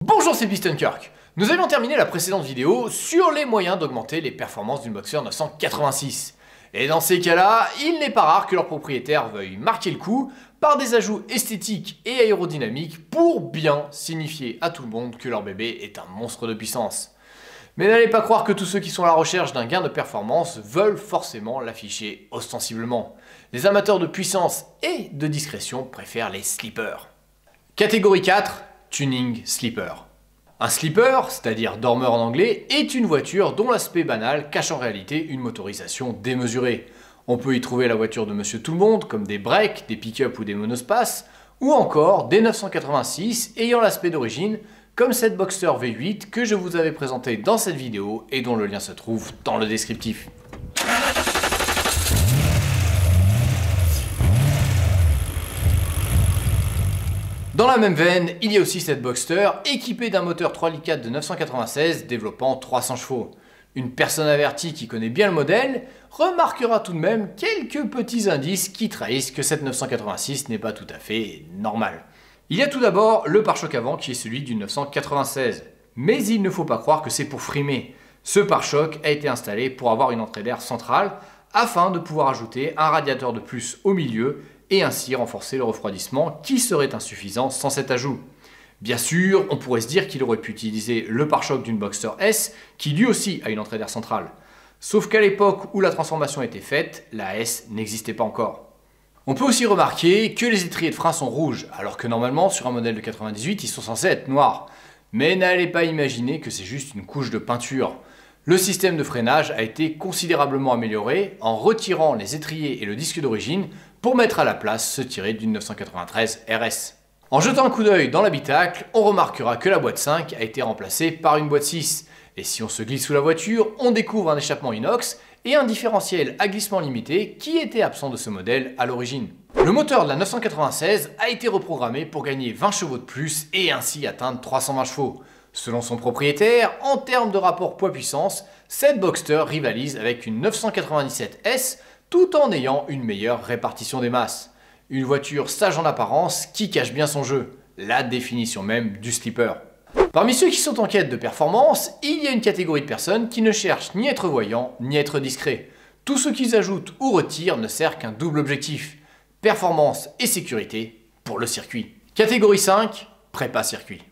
Bonjour, c'est PistonKirk. Nous avions terminé la précédente vidéo sur les moyens d'augmenter les performances d'une Boxer 986. Et dans ces cas-là, il n'est pas rare que leurs propriétaires veuillent marquer le coup par des ajouts esthétiques et aérodynamiques pour bien signifier à tout le monde que leur bébé est un monstre de puissance. Mais n'allez pas croire que tous ceux qui sont à la recherche d'un gain de performance veulent forcément l'afficher ostensiblement. Les amateurs de puissance et de discrétion préfèrent les slippers. Catégorie 4, tuning slipper. Un slipper, c'est-à-dire dormeur en anglais, est une voiture dont l'aspect banal cache en réalité une motorisation démesurée. On peut y trouver la voiture de Monsieur Tout-le-Monde, comme des breaks, des pick-up ou des monospaces, ou encore des 986 ayant l'aspect d'origine, comme cette Boxster V8 que je vous avais présentée dans cette vidéo et dont le lien se trouve dans le descriptif. Dans la même veine, il y a aussi cette Boxster équipée d'un moteur 3,4 litres de 996 développant 300 chevaux. Une personne avertie qui connaît bien le modèle remarquera tout de même quelques petits indices qui trahissent que cette 986 n'est pas tout à fait normale. Il y a tout d'abord le pare-choc avant qui est celui d'une 996, mais il ne faut pas croire que c'est pour frimer. Ce pare-choc a été installé pour avoir une entrée d'air centrale afin de pouvoir ajouter un radiateur de plus au milieu et ainsi renforcer le refroidissement qui serait insuffisant sans cet ajout. Bien sûr, on pourrait se dire qu'il aurait pu utiliser le pare-choc d'une Boxster S qui lui aussi a une entrée d'air centrale. Sauf qu'à l'époque où la transformation a été faite, la S n'existait pas encore. On peut aussi remarquer que les étriers de frein sont rouges, alors que normalement sur un modèle de 98 ils sont censés être noirs. Mais n'allez pas imaginer que c'est juste une couche de peinture. Le système de freinage a été considérablement amélioré en retirant les étriers et le disque d'origine pour mettre à la place ce tiré d'une 993 RS. En jetant un coup d'œil dans l'habitacle, on remarquera que la boîte 5 a été remplacée par une boîte 6. Et si on se glisse sous la voiture, on découvre un échappement inox et un différentiel à glissement limité qui était absent de ce modèle à l'origine. Le moteur de la 996 a été reprogrammé pour gagner 20 chevaux de plus et ainsi atteindre 320 chevaux. Selon son propriétaire, en termes de rapport poids-puissance, cette Boxster rivalise avec une 997S tout en ayant une meilleure répartition des masses. Une voiture sage en apparence qui cache bien son jeu, la définition même du slipper. Parmi ceux qui sont en quête de performance, il y a une catégorie de personnes qui ne cherchent ni à être voyants ni à être discrets. Tout ce qu'ils ajoutent ou retirent ne sert qu'un double objectif, performance et sécurité pour le circuit. Catégorie 5, prépa circuit.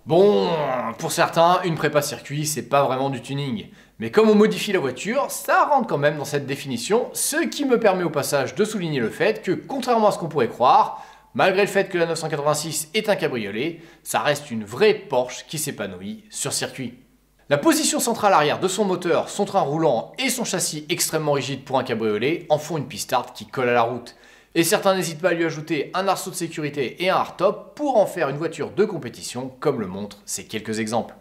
Bon, pour certains, une prépa circuit, c'est pas vraiment du tuning. Mais comme on modifie la voiture, ça rentre quand même dans cette définition, ce qui me permet au passage de souligner le fait que, contrairement à ce qu'on pourrait croire, malgré le fait que la 986 est un cabriolet, ça reste une vraie Porsche qui s'épanouit sur circuit. La position centrale arrière de son moteur, son train roulant et son châssis extrêmement rigide pour un cabriolet en font une pistarde qui colle à la route. Et certains n'hésitent pas à lui ajouter un arceau de sécurité et un hardtop pour en faire une voiture de compétition, comme le montrent ces quelques exemples.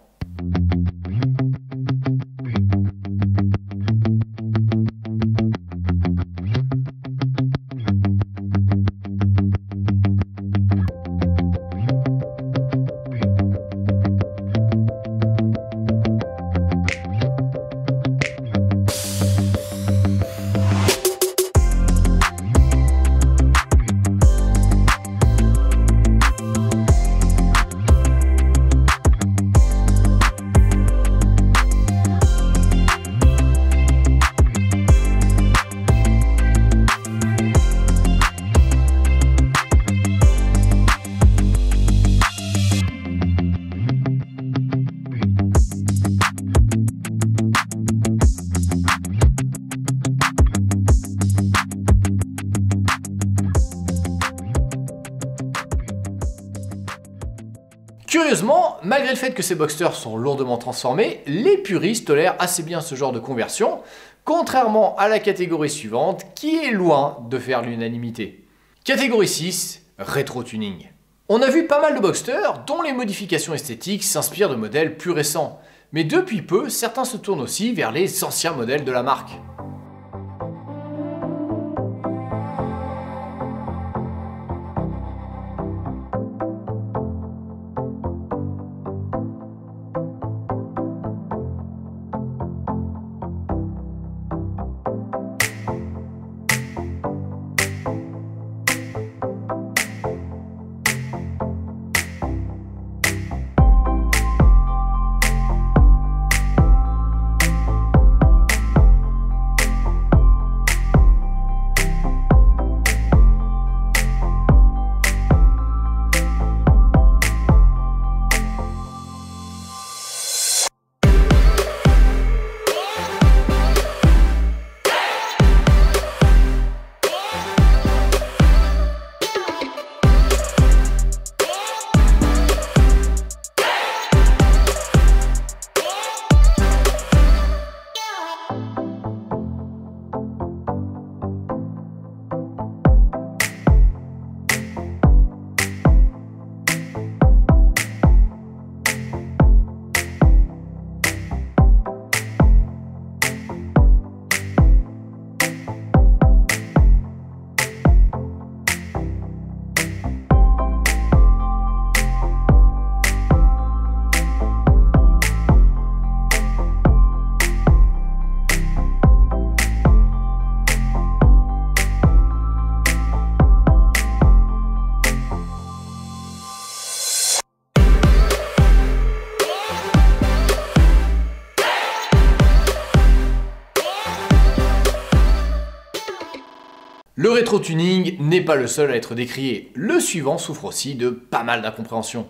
Curieusement, malgré le fait que ces Boxsters sont lourdement transformés, les puristes tolèrent assez bien ce genre de conversion, contrairement à la catégorie suivante qui est loin de faire l'unanimité. Catégorie 6, rétro-tuning. On a vu pas mal de Boxsters dont les modifications esthétiques s'inspirent de modèles plus récents, mais depuis peu, certains se tournent aussi vers les anciens modèles de la marque. Le rétro-tuning n'est pas le seul à être décrié, le suivant souffre aussi de pas mal d'incompréhension.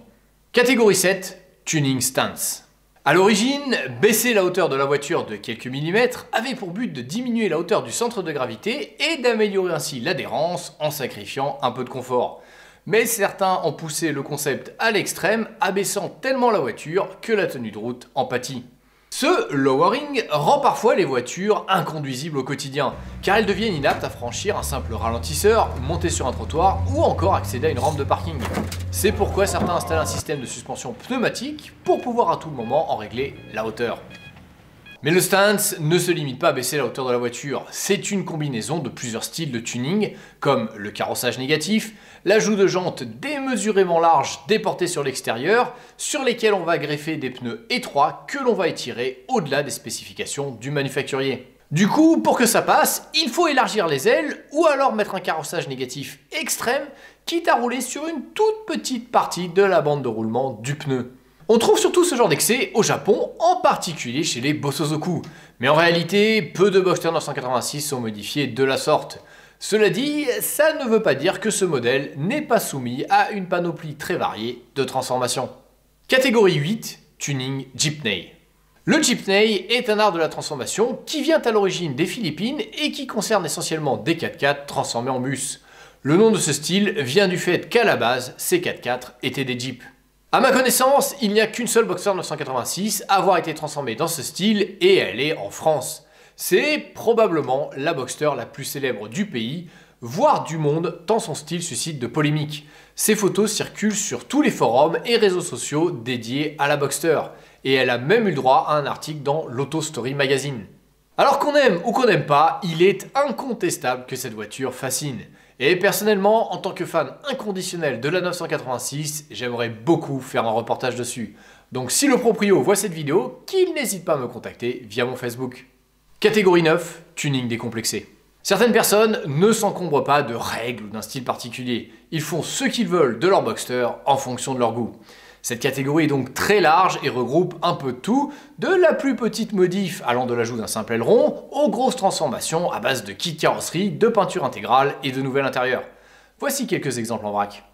Catégorie 7, Tuning Stance. A l'origine, baisser la hauteur de la voiture de quelques millimètres avait pour but de diminuer la hauteur du centre de gravité et d'améliorer ainsi l'adhérence en sacrifiant un peu de confort. Mais certains ont poussé le concept à l'extrême, abaissant tellement la voiture que la tenue de route en pâtit. Ce lowering rend parfois les voitures inconduisibles au quotidien, car elles deviennent inaptes à franchir un simple ralentisseur, monter sur un trottoir ou encore accéder à une rampe de parking. C'est pourquoi certains installent un système de suspension pneumatique pour pouvoir à tout moment en régler la hauteur. Mais le stance ne se limite pas à baisser la hauteur de la voiture, c'est une combinaison de plusieurs styles de tuning, comme le carrossage négatif, l'ajout de jantes démesurément larges déportées sur l'extérieur, sur lesquelles on va greffer des pneus étroits que l'on va étirer au-delà des spécifications du manufacturier. Du coup, pour que ça passe, il faut élargir les ailes ou alors mettre un carrossage négatif extrême, quitte à rouler sur une toute petite partie de la bande de roulement du pneu. On trouve surtout ce genre d'excès au Japon, en particulier chez les Bosozoku. Mais en réalité, peu de Boxster 986 sont modifiés de la sorte. Cela dit, ça ne veut pas dire que ce modèle n'est pas soumis à une panoplie très variée de transformations. Catégorie 8, Tuning Jeepney. Le Jeepney est un art de la transformation qui vient à l'origine des Philippines et qui concerne essentiellement des 4x4 transformés en bus. Le nom de ce style vient du fait qu'à la base, ces 4x4 étaient des Jeeps. A ma connaissance, il n'y a qu'une seule Boxster 986 à avoir été transformée dans ce style et elle est en France. C'est probablement la Boxster la plus célèbre du pays, voire du monde, tant son style suscite de polémiques. Ces photos circulent sur tous les forums et réseaux sociaux dédiés à la Boxster, et elle a même eu le droit à un article dans l'Auto Story Magazine. Alors qu'on aime ou qu'on n'aime pas, il est incontestable que cette voiture fascine. Et personnellement, en tant que fan inconditionnel de la 986, j'aimerais beaucoup faire un reportage dessus. Donc si le proprio voit cette vidéo, qu'il n'hésite pas à me contacter via mon Facebook. Catégorie 9, tuning décomplexé. Certaines personnes ne s'encombrent pas de règles ou d'un style particulier. Ils font ce qu'ils veulent de leur Boxster en fonction de leur goût. Cette catégorie est donc très large et regroupe un peu de tout, de la plus petite modif allant de l'ajout d'un simple aileron, aux grosses transformations à base de kit carrosserie, de peinture intégrale et de nouvel intérieur. Voici quelques exemples en vrac.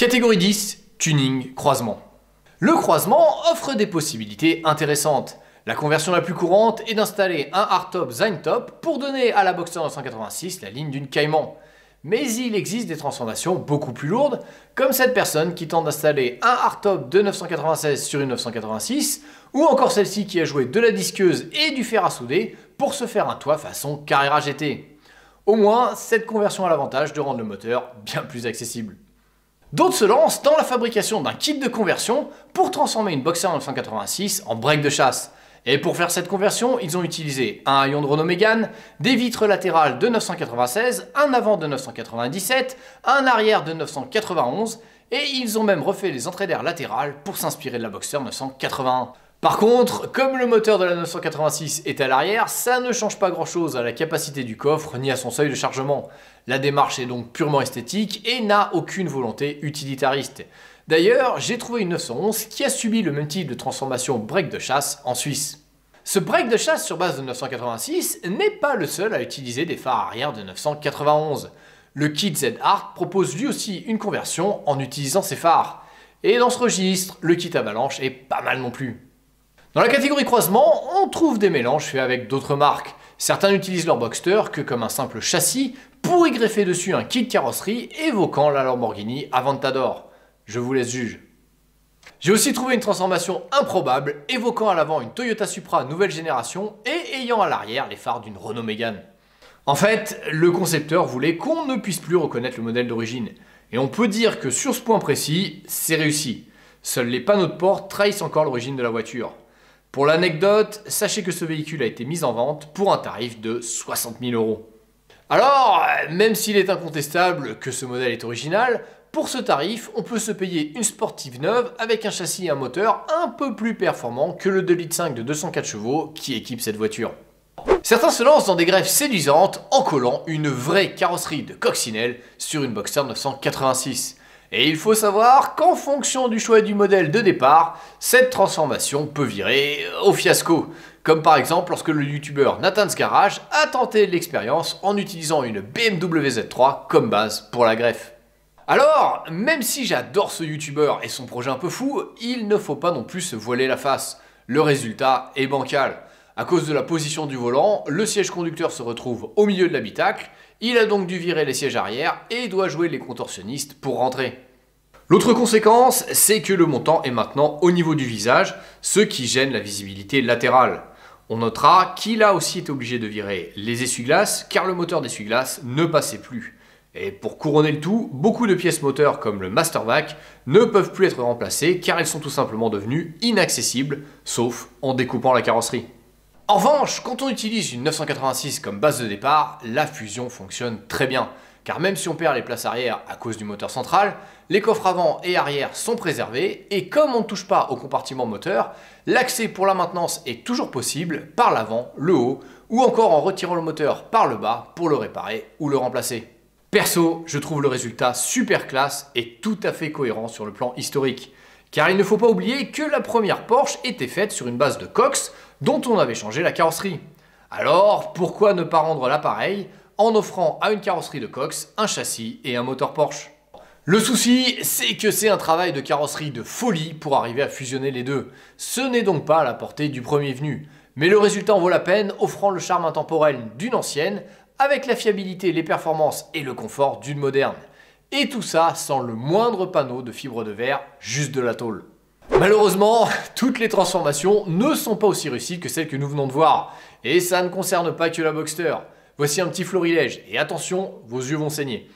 Catégorie 10, tuning croisement. Le croisement offre des possibilités intéressantes. La conversion la plus courante est d'installer un hardtop Zyntop pour donner à la Boxster 986 la ligne d'une Cayman. Mais il existe des transformations beaucoup plus lourdes, comme cette personne qui tente d'installer un hardtop de 996 sur une 986, ou encore celle-ci qui a joué de la disqueuse et du fer à souder pour se faire un toit façon Carrera GT. Au moins, cette conversion a l'avantage de rendre le moteur bien plus accessible. D'autres se lancent dans la fabrication d'un kit de conversion pour transformer une Boxster 986 en break de chasse. Et pour faire cette conversion, ils ont utilisé un haillon de Renault Mégane, des vitres latérales de 996, un avant de 997, un arrière de 991, et ils ont même refait les entrées d'air latérales pour s'inspirer de la Boxster 981. Par contre, comme le moteur de la 986 est à l'arrière, ça ne change pas grand chose à la capacité du coffre ni à son seuil de chargement. La démarche est donc purement esthétique et n'a aucune volonté utilitariste. D'ailleurs, j'ai trouvé une 911 qui a subi le même type de transformation break de chasse en Suisse. Ce break de chasse sur base de 986 n'est pas le seul à utiliser des phares arrière de 991. Le kit Z-Art propose lui aussi une conversion en utilisant ces phares. Et dans ce registre, le kit Avalanche est pas mal non plus. Dans la catégorie croisement, on trouve des mélanges faits avec d'autres marques. Certains n'utilisent leur Boxster que comme un simple châssis pour y greffer dessus un kit carrosserie évoquant la Lamborghini Aventador. Je vous laisse juger. J'ai aussi trouvé une transformation improbable évoquant à l'avant une Toyota Supra nouvelle génération et ayant à l'arrière les phares d'une Renault Mégane. En fait, le concepteur voulait qu'on ne puisse plus reconnaître le modèle d'origine. Et on peut dire que sur ce point précis, c'est réussi. Seuls les panneaux de port trahissent encore l'origine de la voiture. Pour l'anecdote, sachez que ce véhicule a été mis en vente pour un tarif de 60 000 €. Alors, même s'il est incontestable que ce modèle est original, pour ce tarif, on peut se payer une sportive neuve avec un châssis et un moteur un peu plus performant que le 2,5 litres de 204 chevaux qui équipe cette voiture. Certains se lancent dans des greffes séduisantes en collant une vraie carrosserie de coccinelle sur une Boxster 986. Et il faut savoir qu'en fonction du choix du modèle de départ, cette transformation peut virer au fiasco. Comme par exemple lorsque le youtubeur Nathan's Garage a tenté l'expérience en utilisant une BMW Z3 comme base pour la greffe. Alors, même si j'adore ce youtubeur et son projet un peu fou, il ne faut pas non plus se voiler la face. Le résultat est bancal. À cause de la position du volant, le siège conducteur se retrouve au milieu de l'habitacle, il a donc dû virer les sièges arrière et doit jouer les contorsionnistes pour rentrer. L'autre conséquence, c'est que le montant est maintenant au niveau du visage, ce qui gêne la visibilité latérale. On notera qu'il a aussi été obligé de virer les essuie-glaces car le moteur d'essuie-glace ne passait plus. Et pour couronner le tout, beaucoup de pièces moteurs comme le Mastervac ne peuvent plus être remplacées car elles sont tout simplement devenues inaccessibles, sauf en découpant la carrosserie. En revanche, quand on utilise une 986 comme base de départ, la fusion fonctionne très bien. Car même si on perd les places arrière à cause du moteur central, les coffres avant et arrière sont préservés et comme on ne touche pas au compartiment moteur, l'accès pour la maintenance est toujours possible par l'avant, le haut ou encore en retirant le moteur par le bas pour le réparer ou le remplacer. Perso, je trouve le résultat super classe et tout à fait cohérent sur le plan historique. Car il ne faut pas oublier que la première Porsche était faite sur une base de Cox dont on avait changé la carrosserie. Alors pourquoi ne pas rendre l'appareil en offrant à une carrosserie de Cox un châssis et un moteur Porsche? Le souci, c'est que c'est un travail de carrosserie de folie pour arriver à fusionner les deux. Ce n'est donc pas à la portée du premier venu. Mais le résultat en vaut la peine, offrant le charme intemporel d'une ancienne, avec la fiabilité, les performances et le confort d'une moderne. Et tout ça sans le moindre panneau de fibre de verre, juste de la tôle. Malheureusement, toutes les transformations ne sont pas aussi réussies que celles que nous venons de voir. Et ça ne concerne pas que la Boxster. Voici un petit florilège, et attention, vos yeux vont saigner.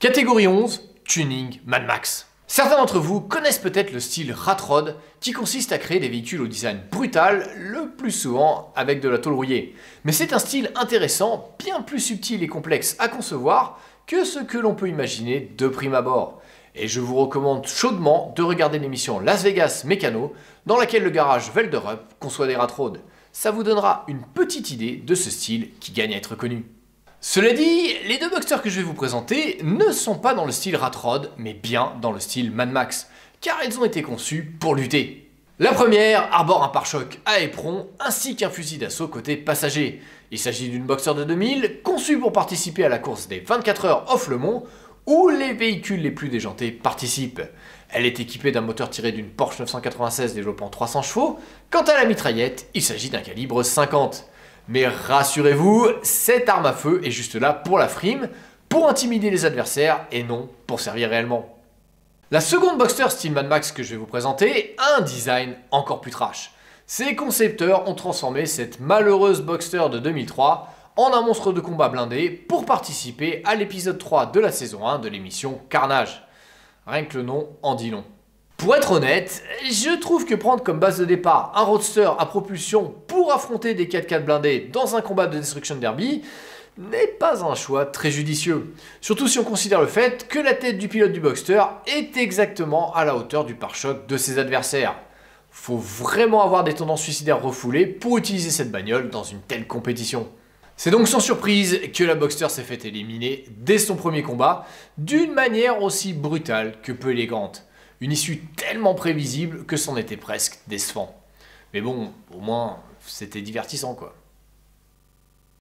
Catégorie 11, tuning Mad Max. Certains d'entre vous connaissent peut-être le style Rat Rod, qui consiste à créer des véhicules au design brutal, le plus souvent avec de la tôle rouillée. Mais c'est un style intéressant, bien plus subtil et complexe à concevoir que ce que l'on peut imaginer de prime abord. Et je vous recommande chaudement de regarder l'émission Las Vegas Mécano, dans laquelle le garage Velderup conçoit des Rat Rod. Ça vous donnera une petite idée de ce style qui gagne à être connu. Cela dit, les deux Boxsters que je vais vous présenter ne sont pas dans le style Rat Rod, mais bien dans le style Mad Max, car elles ont été conçues pour lutter. La première arbore un pare-choc à éperon ainsi qu'un fusil d'assaut côté passager. Il s'agit d'une Boxster de 2000 conçue pour participer à la course des 24 heures off Le Mans, où les véhicules les plus déjantés participent. Elle est équipée d'un moteur tiré d'une Porsche 996 développant 300 chevaux, quant à la mitraillette, il s'agit d'un calibre 50. Mais rassurez-vous, cette arme à feu est juste là pour la frime, pour intimider les adversaires et non pour servir réellement. La seconde Boxster style Mad Max que je vais vous présenter a un design encore plus trash. Ses concepteurs ont transformé cette malheureuse Boxster de 2003 en un monstre de combat blindé pour participer à l'épisode 3 de la saison 1 de l'émission Carnage. Rien que le nom en dit long. Pour être honnête, je trouve que prendre comme base de départ un roadster à propulsion pour affronter des 4x4 blindés dans un combat de Destruction Derby n'est pas un choix très judicieux. Surtout si on considère le fait que la tête du pilote du Boxster est exactement à la hauteur du pare-choc de ses adversaires. Faut vraiment avoir des tendances suicidaires refoulées pour utiliser cette bagnole dans une telle compétition. C'est donc sans surprise que la Boxster s'est fait éliminer dès son premier combat, d'une manière aussi brutale que peu élégante. Une issue tellement prévisible que c'en était presque décevant. Mais bon, au moins, c'était divertissant quoi.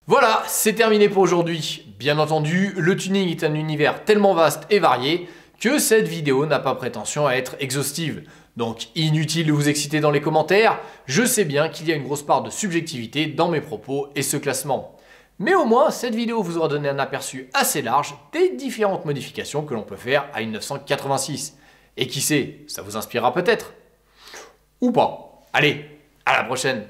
Voilà, c'est terminé pour aujourd'hui. Bien entendu, le tuning est un univers tellement vaste et varié que cette vidéo n'a pas prétention à être exhaustive. Donc inutile de vous exciter dans les commentaires, je sais bien qu'il y a une grosse part de subjectivité dans mes propos et ce classement. Mais au moins, cette vidéo vous aura donné un aperçu assez large des différentes modifications que l'on peut faire à une 986. Et qui sait, ça vous inspirera peut-être. Ou pas. Allez, à la prochaine.